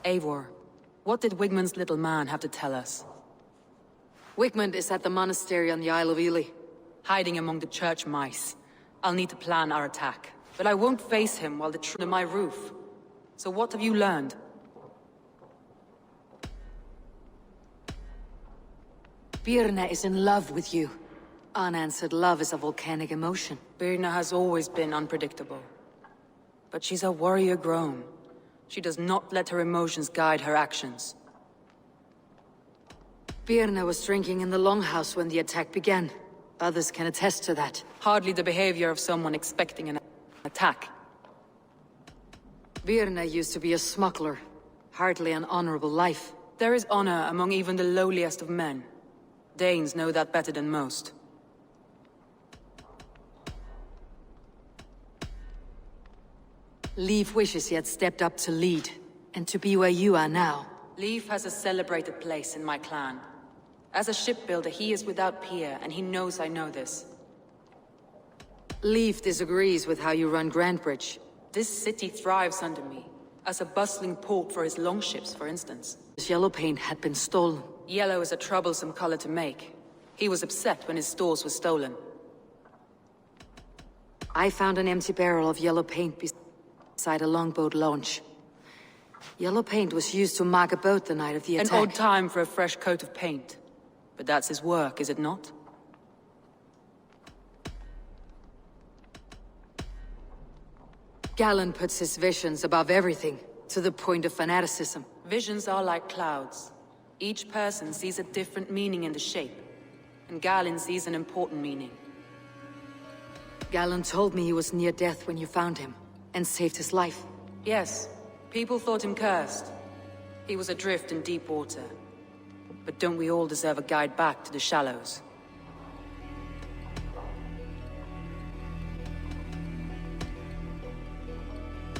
Eivor, what did Wigmund's little man have to tell us? Wigmund is at the monastery on the Isle of Ely. Hiding among the church mice. I'll need to plan our attack. But I won't face him while they're under my roof. So what have you learned? Byrna is in love with you. Unanswered love is a volcanic emotion. Byrna has always been unpredictable. But she's a warrior grown. She does not let her emotions guide her actions. Byrna was drinking in the longhouse when the attack began. Others can attest to that. Hardly the behavior of someone expecting an attack. Byrna used to be a smuggler. Hardly an honorable life. There is honor among even the lowliest of men. Danes know that better than most. Leif wishes he had stepped up to lead, and to be where you are now. Leif has a celebrated place in my clan. As a shipbuilder, he is without peer, and he knows I know this. Leif disagrees with how you run Grandbridge. This city thrives under me, as a bustling port for his longships, for instance. His yellow paint had been stolen. Yellow is a troublesome color to make. He was upset when his stores were stolen. I found an empty barrel of yellow paint beside a longboat launch. Yellow paint was used to mark a boat the night of the attack. An odd time for a fresh coat of paint. But that's his work, is it not? Galen puts his visions above everything, to the point of fanaticism. Visions are like clouds. Each person sees a different meaning in the shape. And Galen sees an important meaning. Galen told me he was near death when you found him, and saved his life. Yes, people thought him cursed. He was adrift in deep water. But don't we all deserve a guide back to the shallows?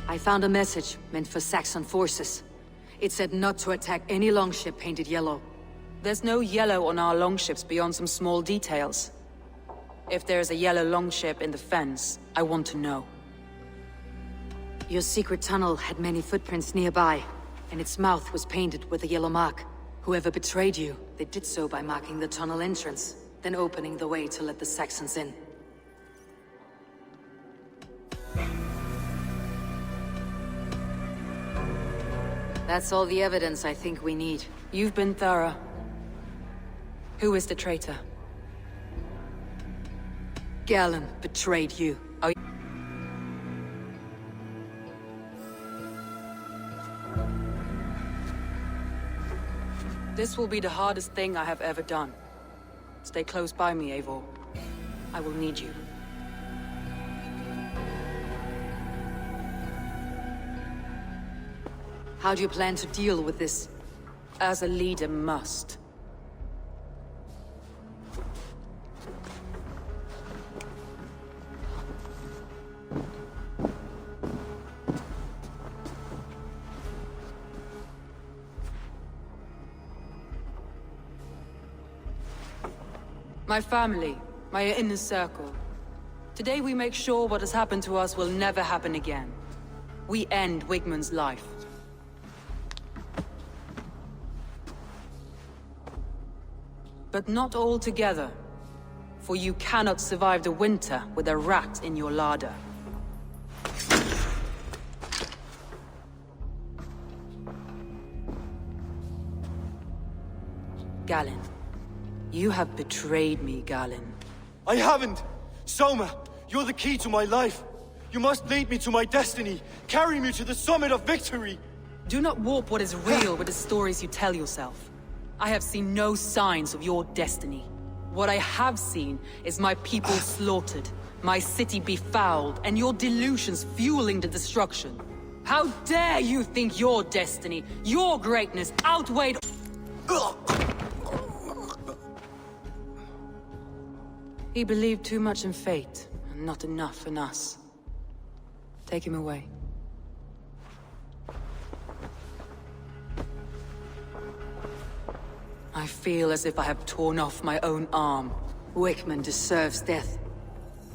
I found a message meant for Saxon forces. It said not to attack any longship painted yellow. There's no yellow on our longships beyond some small details. If there's a yellow longship in the fens, I want to know. Your secret tunnel had many footprints nearby, and its mouth was painted with a yellow mark. Whoever betrayed you, they did so by marking the tunnel entrance, then opening the way to let the Saxons in. That's all the evidence I think we need. You've been thorough. Who is the traitor? Galen betrayed you. Oh, this will be the hardest thing I have ever done. Stay close by me, Eivor. I will need you. How do you plan to deal with this? As a leader must. My family, my inner circle. Today we make sure what has happened to us will never happen again. We end Wigmund's life. But not all together. For you cannot survive the winter with a rat in your larder. Galen. You have betrayed me, Galen. I haven't! Soma, you're the key to my life. You must lead me to my destiny. Carry me to the summit of victory. Do not warp what is real with the stories you tell yourself. I have seen no signs of your destiny. What I have seen is my people slaughtered, my city befouled, and your delusions fueling the destruction. How dare you think your destiny, your greatness, outweighed... He believed too much in fate, and not enough in us. Take him away. I feel as if I have torn off my own arm. Wigmund deserves death.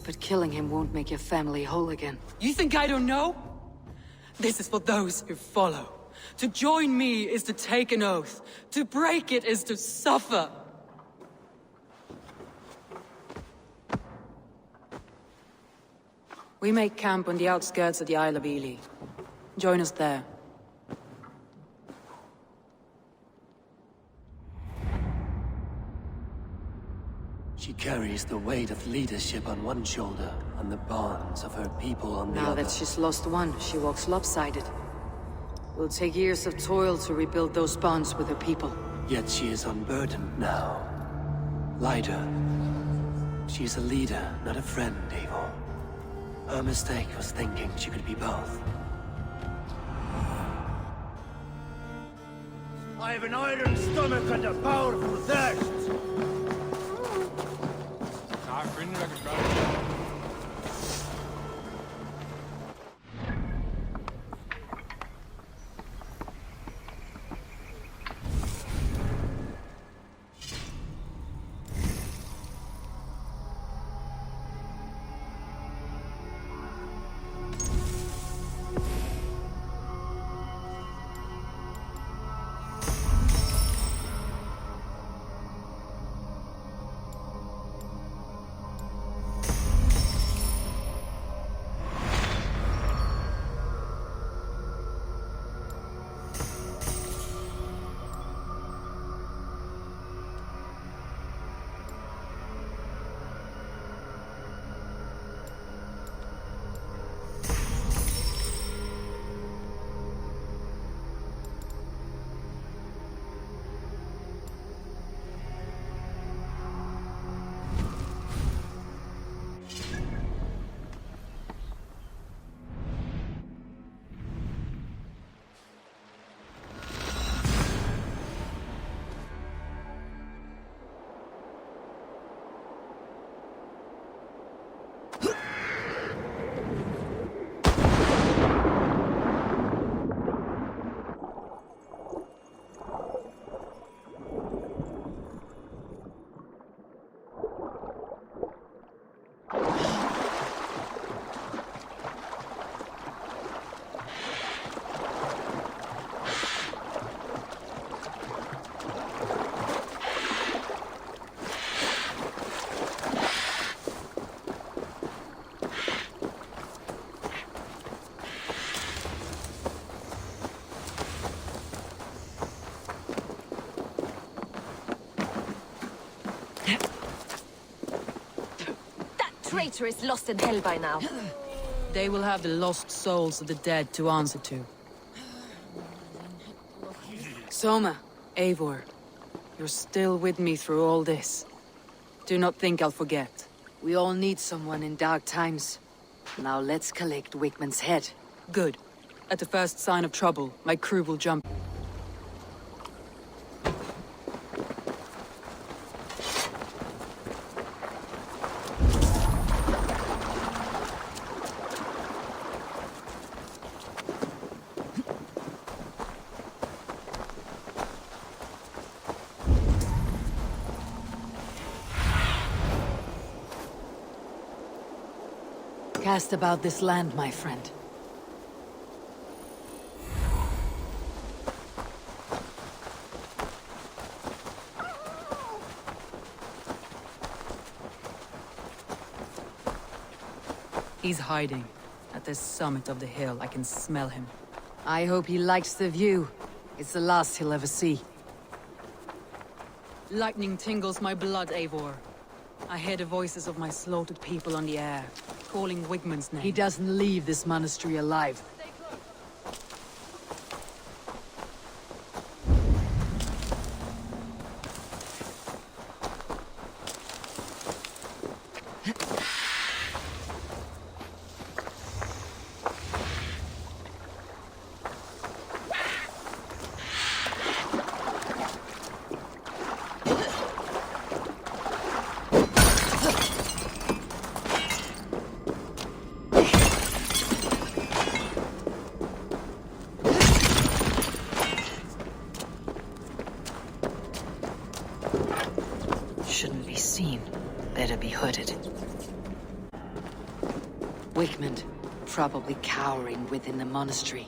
But killing him won't make your family whole again. You think I don't know? This is for those who follow. To join me is to take an oath. To break it is to suffer. We make camp on the outskirts of the Isle of Ely. Join us there. She carries the weight of leadership on one shoulder and the bonds of her people on the Now other. that she's lost one, she walks lopsided. It will take years of toil to rebuild those bonds with her people. Yet she is unburdened now. Lighter. She's a leader, not a friend, Eivor. Her mistake was thinking she could be both. I have an iron stomach and a powerful thirst. Traitor is lost in hell by now. They will have the lost souls of the dead to answer to. Soma, Eivor, you're still with me through all this. Do not think I'll forget. we all need someone in dark times. Now let's collect Wickman's head. Good. At the first sign of trouble, my crew will jump. Cast about this land, my friend. He's hiding. At the summit of the hill, I can smell him. I hope he likes the view. It's the last he'll ever see. Lightning tingles my blood, Eivor. I hear the voices of my slaughtered people on the air, calling Wigman's name. He doesn't leave this monastery alive. Shouldn't be seen. Better be hooded. Wickman, probably cowering within the monastery.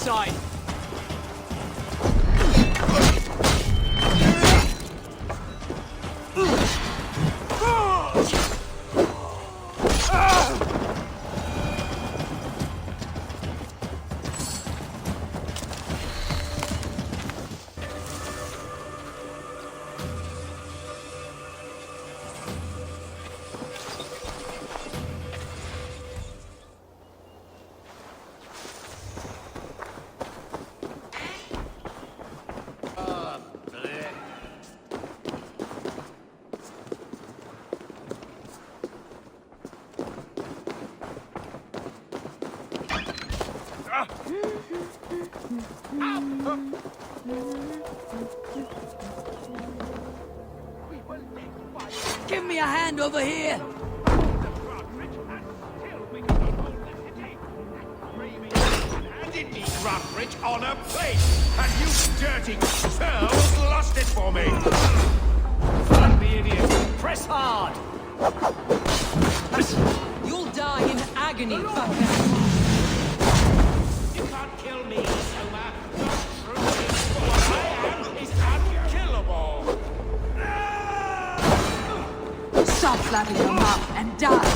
side. Give me a hand over here! Handed me Rockbridge on a plate, and you dirty churls lost it for me! Fuck the idiot! Press hard! You'll die in agony, fucker! You can't kill me, Soma! Not truly! What I am is unkillable! Stop flapping your mouth and die!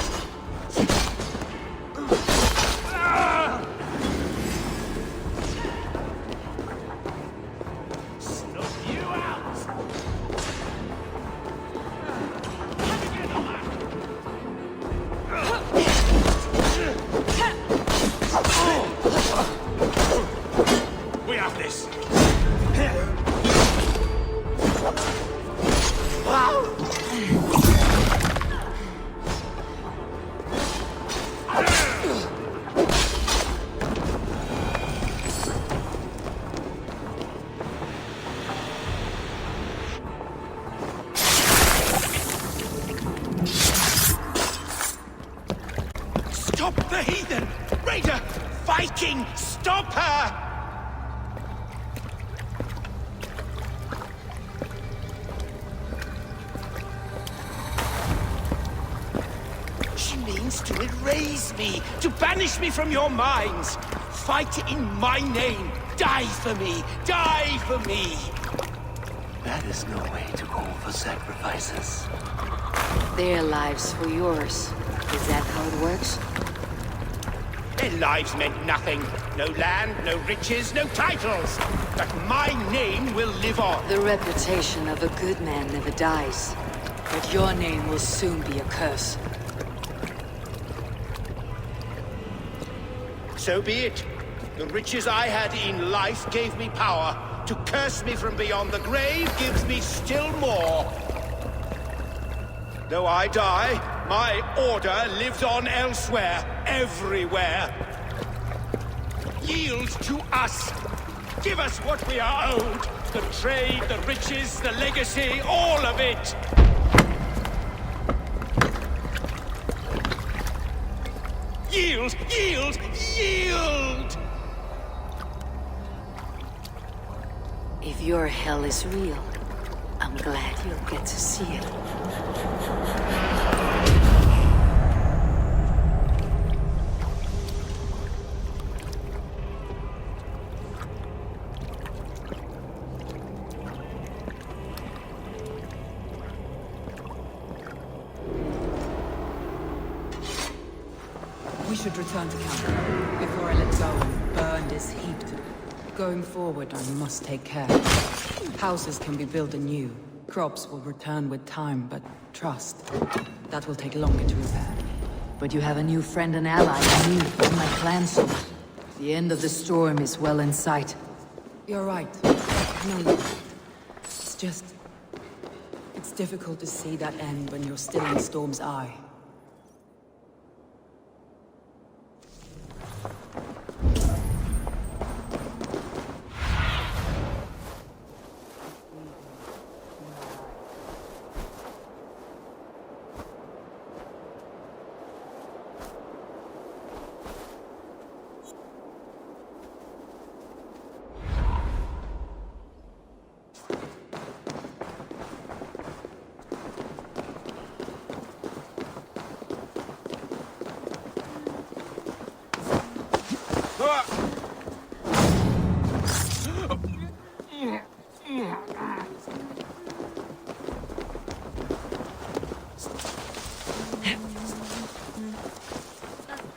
Snuff you out! We have this! Stop the heathen! Raider! Viking! Stop her! plans to erase me, to banish me from your minds. Fight in my name. Die for me. Die for me. That is no way to call for sacrifices. Their lives for yours. Is that how it works? Their lives meant nothing. No land, no riches, no titles. But my name will live on. The reputation of a good man never dies. But your name will soon be a curse. So be it. The riches I had in life gave me power. To curse me from beyond the grave gives me still more. Though I die, my order lives on elsewhere, everywhere. Yield to us. Give us what we are owed. The trade, the riches, the legacy, all of it. Yield! Yield! Yield! If your hell is real, I'm glad you'll get to see it. We should return to camp before I let go and burn this heap to... Going forward, I must take care. Houses can be built anew. Crops will return with time, but trust, that will take longer to repair. But you have a new friend and ally in me, in my clan, Soma. The end of the storm is well in sight. You're right. No, it's just... It's difficult to see that end when you're still in the storm's eye.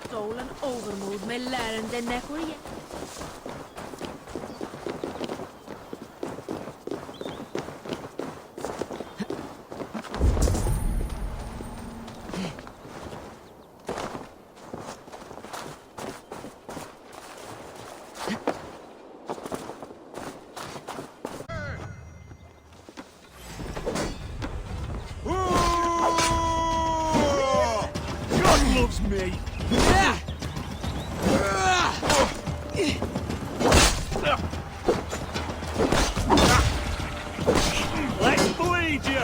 Stolen overmoed med lærende nekorië. God loves me. Let's bleed you.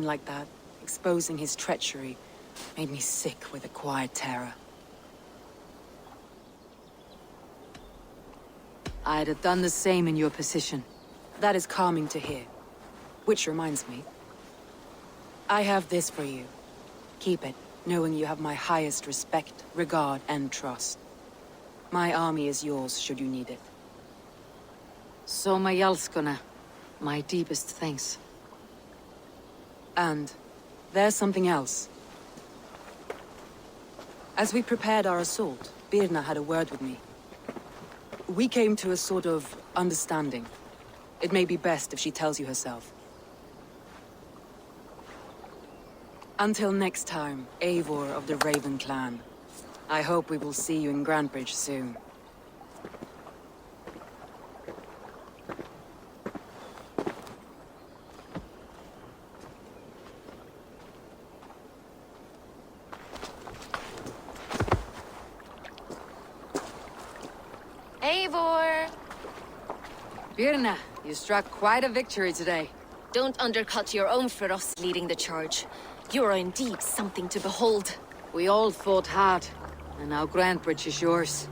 Like that, exposing his treachery, made me sick with a quiet terror. I'd have done the same in your position. That is calming to hear. Which reminds me, I have this for you. Keep it, knowing you have my highest respect, regard, and trust. My army is yours, should you need it. Soma Yalskuna. My deepest thanks. And there's something else. As we prepared our assault, Byrna had a word with me. We came to a sort of understanding. It may be best if she tells you herself. Until next time, Eivor of the Raven Clan. I hope we will see you in Grandbridge soon. Eivor! Byrna, you struck quite a victory today. Don't undercut your own ferocity leading the charge. You are indeed something to behold. We all fought hard, and now Grandbridge is yours.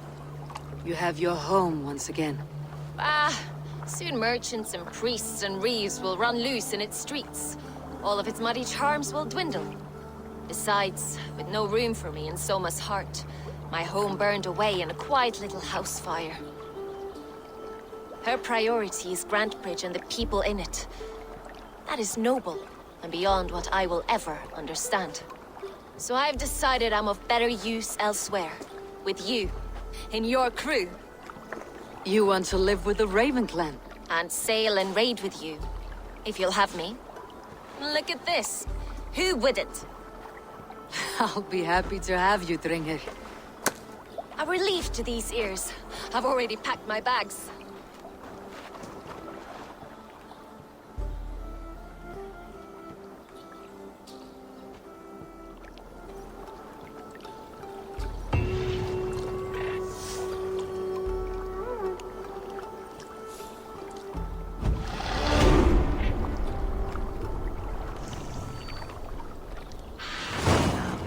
You have your home once again. Soon merchants and priests and reeves will run loose in its streets. All of its muddy charms will dwindle. Besides, with no room for me in Soma's heart, my home burned away in a quiet little house fire. Her priority is Grandbridge and the people in it. That is noble, and beyond what I will ever understand. So I've decided I'm of better use elsewhere. With you, in your crew. You want to live with the Raven Clan? And sail and raid with you, if you'll have me. Look at this. Who wouldn't? I'll be happy to have you, Dringr. A relief to these ears. I've already packed my bags.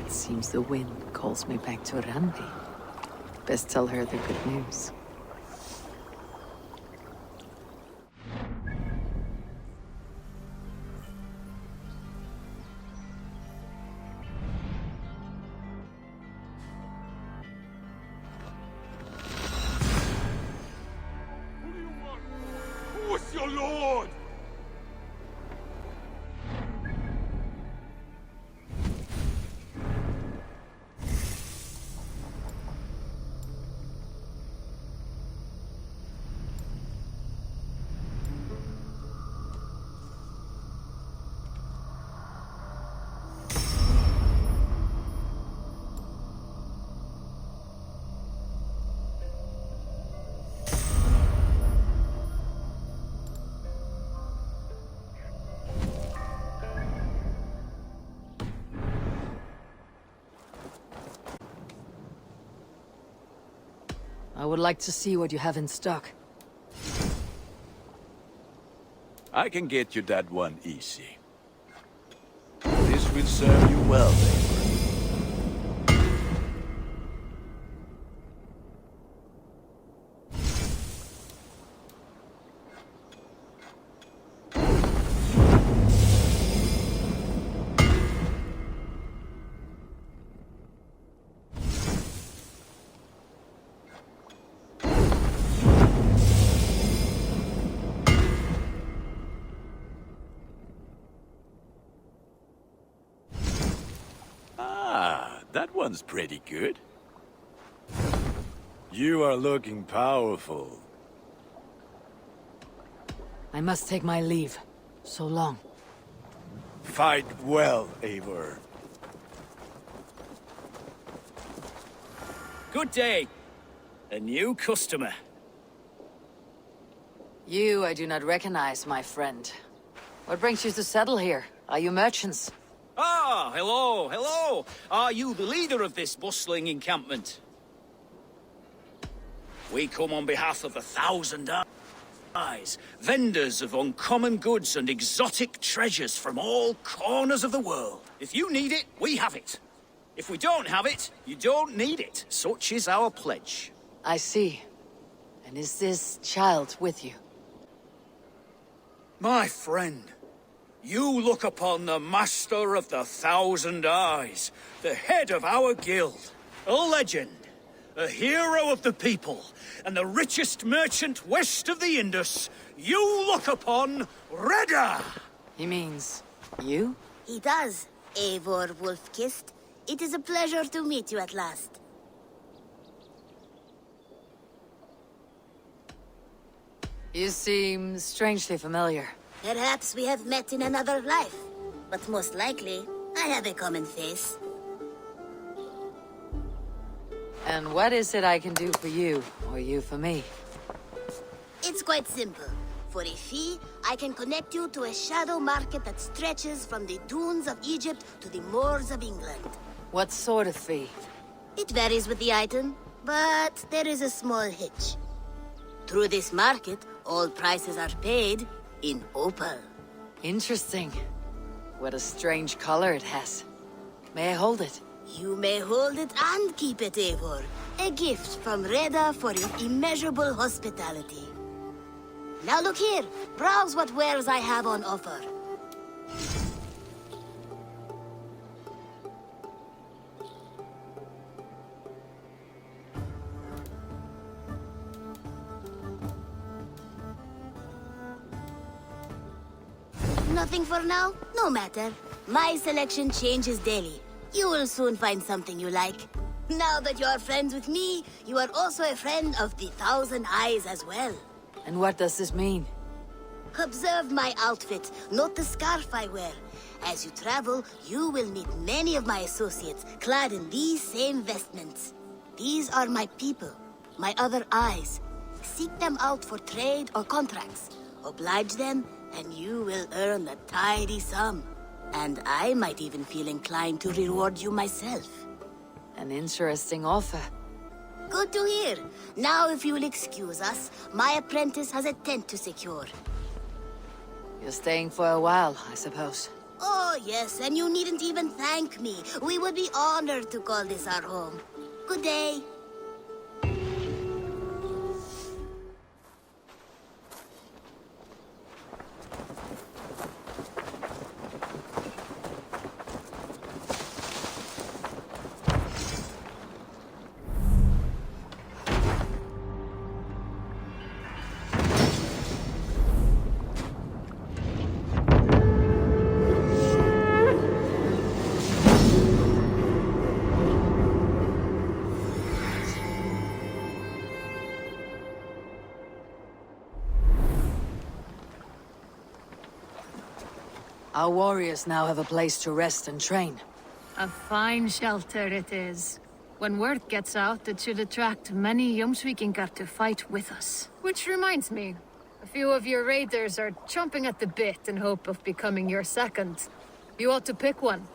Seems the wind calls me back to Randi. Best tell her the good news. Who's your lord? I would like to see what you have in stock. I can get you that one easy. This will serve you well, Eivor. That one's pretty good. You are looking powerful. I must take my leave. So long. Fight well, Eivor. Good day. A new customer. You I do not recognize, my friend. What brings you to settle here? Are you merchants? Ah, hello, hello. Are you the leader of this bustling encampment? We come on behalf of 1,000 eyes, vendors of uncommon goods and exotic treasures from all corners of the world. If you need it, we have it. If we don't have it, you don't need it. Such is our pledge. I see. And is this child with you? My friend, You look upon the Master of the Thousand Eyes, the head of our guild, a legend, a hero of the people, and the richest merchant west of the Indus. You look upon Redda! He means you? He does, Eivor Wolf-Kissed. It is a pleasure to meet you at last. You seem strangely familiar. Perhaps we have met in another life, but most likely, I have a common face. And what is it I can do for you, or you for me? It's quite simple. For a fee, I can connect you to a shadow market that stretches from the dunes of Egypt to the moors of England. What sort of fee? It varies with the item, but there is a small hitch. Through this market, all prices are paid in opal. Interesting. What a strange color it has. May I hold it? You may hold it and keep it, Eivor. A gift from Redda for your immeasurable hospitality. Now look here. Browse what wares I have on offer. Nothing for now? No matter. My selection changes daily. You will soon find something you like. Now that you are friends with me, you are also a friend of the Thousand Eyes as well. And what does this mean? Observe my outfit, note the scarf I wear. As you travel, you will meet many of my associates, clad in these same vestments. These are my people, my other eyes. Seek them out for trade or contracts. Oblige them, and you will earn a tidy sum. And I might even feel inclined to reward you myself. An interesting offer. Good to hear. Now, if you will excuse us, my apprentice has a tent to secure. You're staying for a while, I suppose. Oh, yes, and you needn't even thank me. We would be honored to call this our home. Good day. Our warriors now have a place to rest and train. A fine shelter it is. When word gets out, it should attract many Jomsvikingar to fight with us. Which reminds me, a few of your raiders are chomping at the bit in hope of becoming your second. You ought to pick one.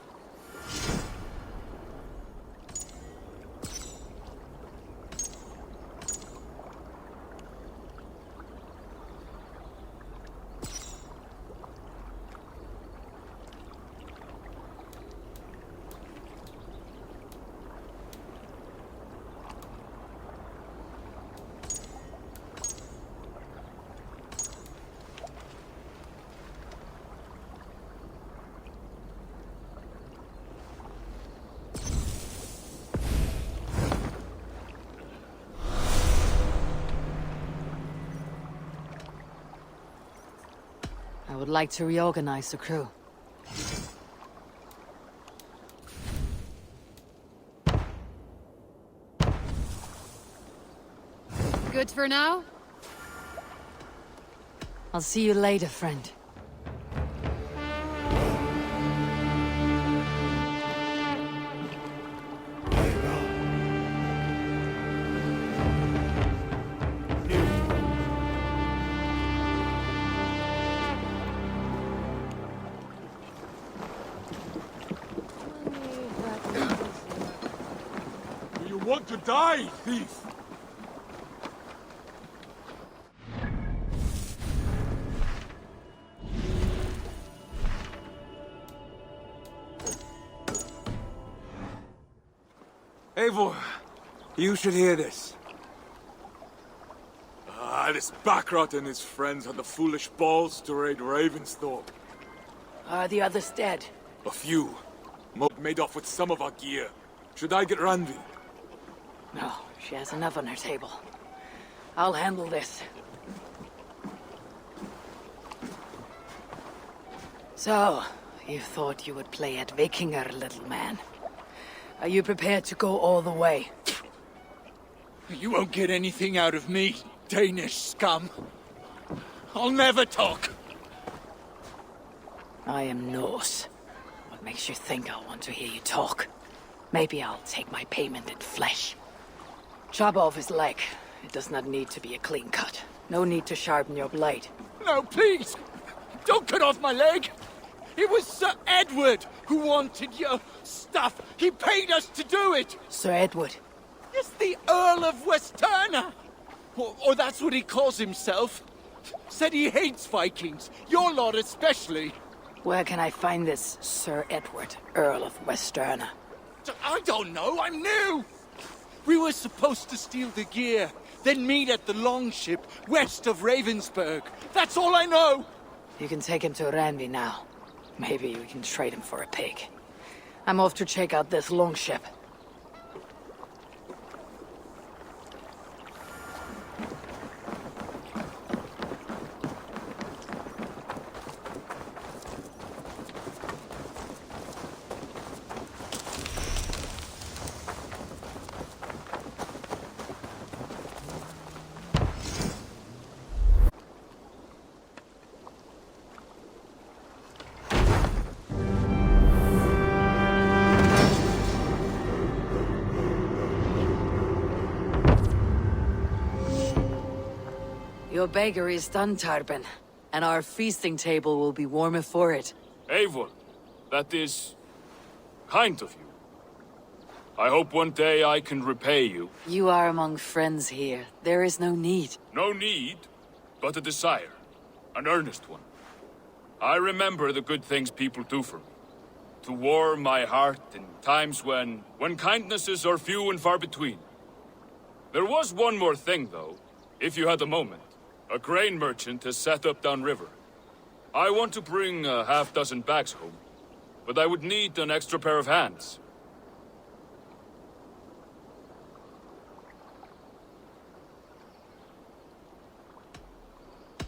I would like to reorganize the crew. Good for now? I'll see you later, friend. Want to die, thief! Eivor, you should hear this. This Backrot and his friends had the foolish balls to raid Ravensthorpe. Are the others dead? A few. Mob made off with some of our gear. Should I get Randvi? No, she has enough on her table. I'll handle this. So, you thought you would play at Vikinger, little man. Are you prepared to go all the way? You won't get anything out of me, Danish scum. I'll never talk. I am Norse. What makes you think I want to hear you talk? Maybe I'll take my payment in flesh. Chop off his leg. It does not need to be a clean cut. No need to sharpen your blade. No, please! Don't cut off my leg! It was Sir Edward who wanted your stuff. He paid us to do it! Sir Edward? Yes, the Earl of Westerna! Or that's what he calls himself. Said he hates Vikings. Your lot especially. Where can I find this Sir Edward, Earl of Westerna? I don't know, I'm new! We were supposed to steal the gear, then meet at the longship west of Ravensburg. That's all I know! You can take him to Randvi now. Maybe we can trade him for a pig. I'm off to check out this longship. Your bakery is done, Tarben, and our feasting table will be warmer for it. Eivor, that is kind of you. I hope one day I can repay you. You are among friends here. There is no need. No need, but a desire. An earnest one. I remember the good things people do for me. To warm my heart in times when kindnesses are few and far between. There was one more thing, though, if you had a moment. A grain merchant has set up downriver. I want to bring a half-dozen bags home, but I would need an extra pair of hands.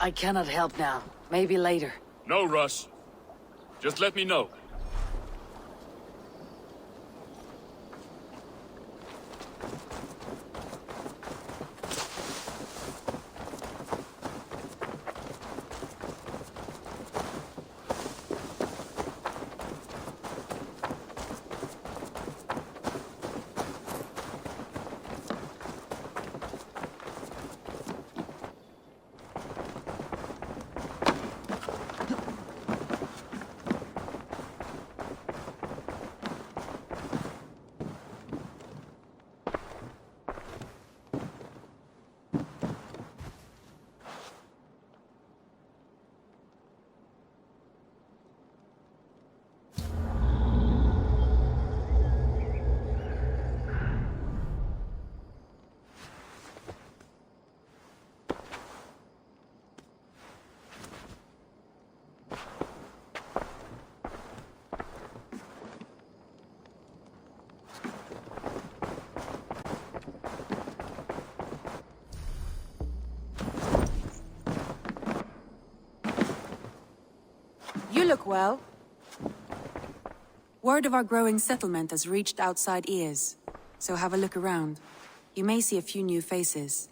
I cannot help now. Maybe later. No rush. Just let me know. You look well. Word of our growing settlement has reached outside ears, so have a look around. You may see a few new faces.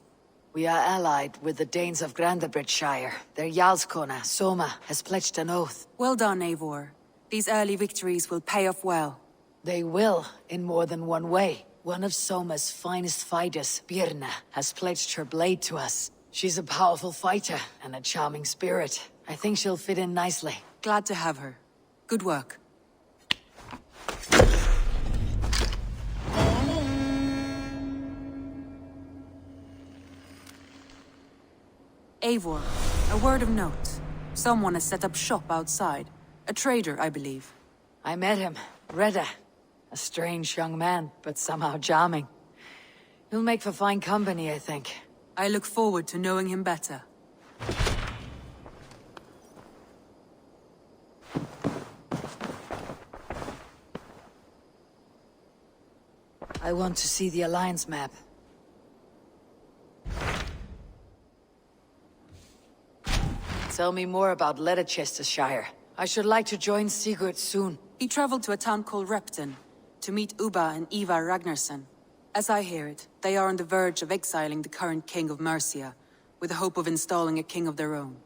We are allied with the Danes of Grandabridgeshire. Their Jarlskona, Soma, has pledged an oath. Well done, Eivor. These early victories will pay off well. They will, in more than one way. One of Soma's finest fighters, Byrna, has pledged her blade to us. She's a powerful fighter and a charming spirit. I think she'll fit in nicely. Glad to have her. Good work. Eivor, a word of note. Someone has set up shop outside. A trader, I believe. I met him. Reda. A strange young man, but somehow charming. He'll make for fine company, I think. I look forward to knowing him better. want to see the Alliance map. Tell me more about Leicestershire. I should like to join Sigurd soon. He traveled to a town called Repton to meet Ubba and Eva Ragnarsson. As I hear it, they are on the verge of exiling the current king of Mercia, with the hope of installing a king of their own.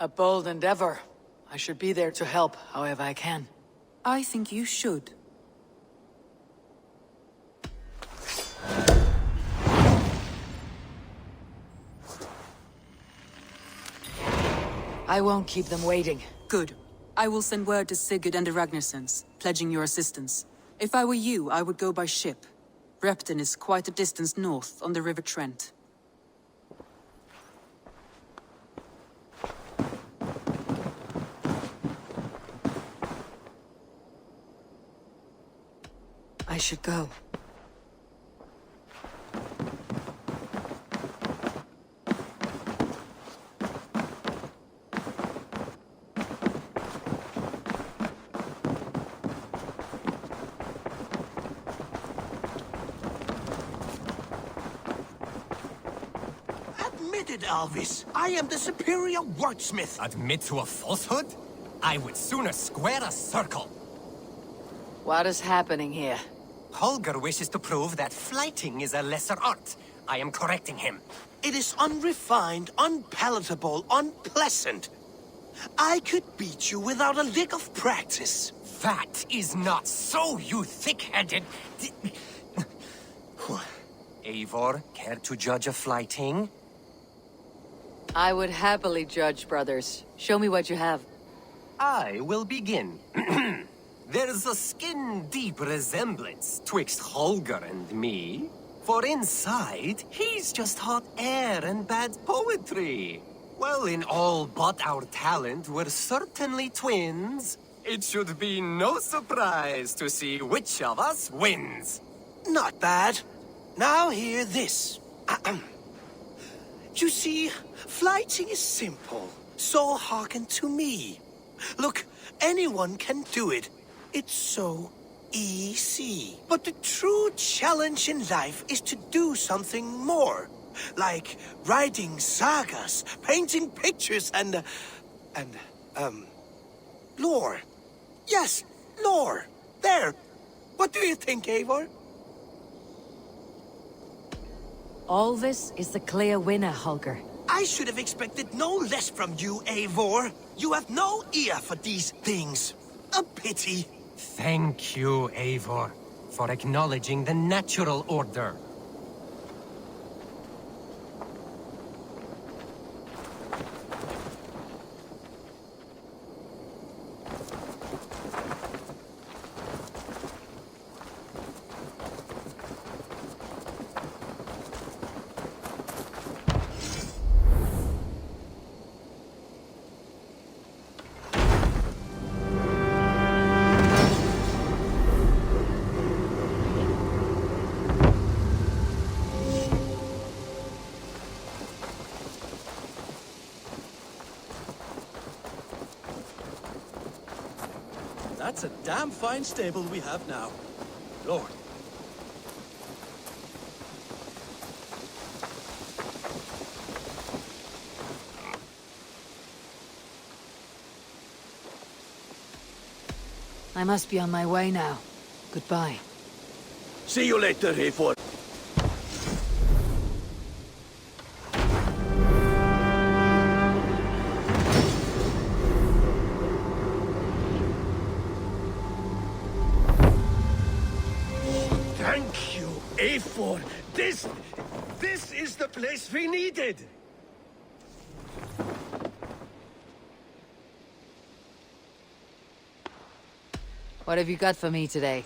A bold endeavor. I should be there to help, however I can. I think you should. I won't keep them waiting. Good. I will send word to Sigurd and the Ragnarssons, pledging your assistance. If I were you, I would go by ship. Repton is quite a distance north on the River Trent. I should go. Alvis, I am the superior wordsmith. Admit to a falsehood? I would sooner square a circle. What is happening here? Holger wishes to prove that flighting is a lesser art. I am correcting him. It is unrefined, unpalatable, unpleasant. I could beat you without a lick of practice. That is not so, you thick-headed... Eivor, care to judge a flighting? I would happily judge, brothers. Show me what you have. I will begin. There's a skin-deep resemblance twixt Holger and me. For inside, he's just hot air and bad poetry. Well, in all but our talent, we're certainly twins. It should be no surprise to see which of us wins. Not bad. Now hear this. You see, flighting is simple, so hearken to me. Look, anyone can do it. It's so easy. But the true challenge in life is to do something more. Like writing sagas, painting pictures, and lore. Yes, lore. There. What do you think, Eivor? All this is the clear winner, Holger. I should have expected no less from you, Eivor. You have no ear for these things. A pity. Thank you, Eivor, for acknowledging the natural order. That's a damn fine stable we have now. Lord. I must be on my way now. Goodbye. See you later, Eivor. Thank you, Eivor. This is the place we needed. What have you got for me today?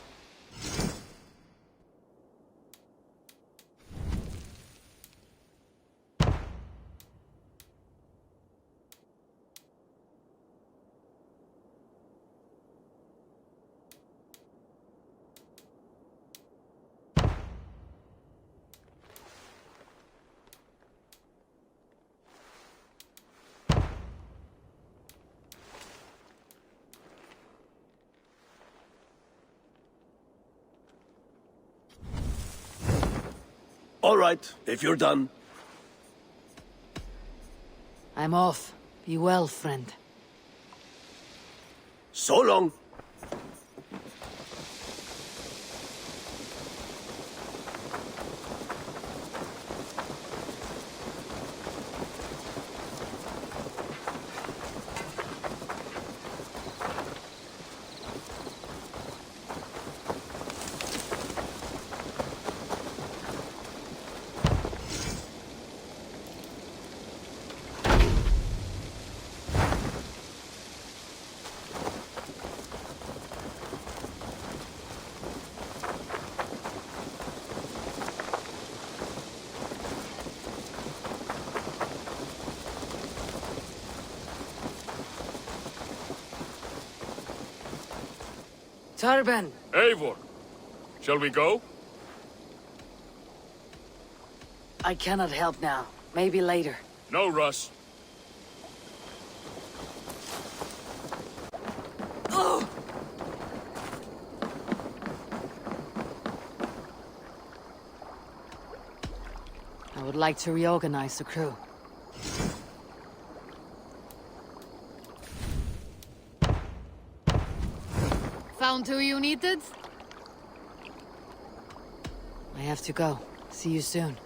right, if you're done. I'm off. Be well, friend. So long. Turban! Eivor, shall we go? I cannot help now. Maybe later. No rush. Oh! I would like to reorganize the crew. Found who you needed? I have to go. See you soon.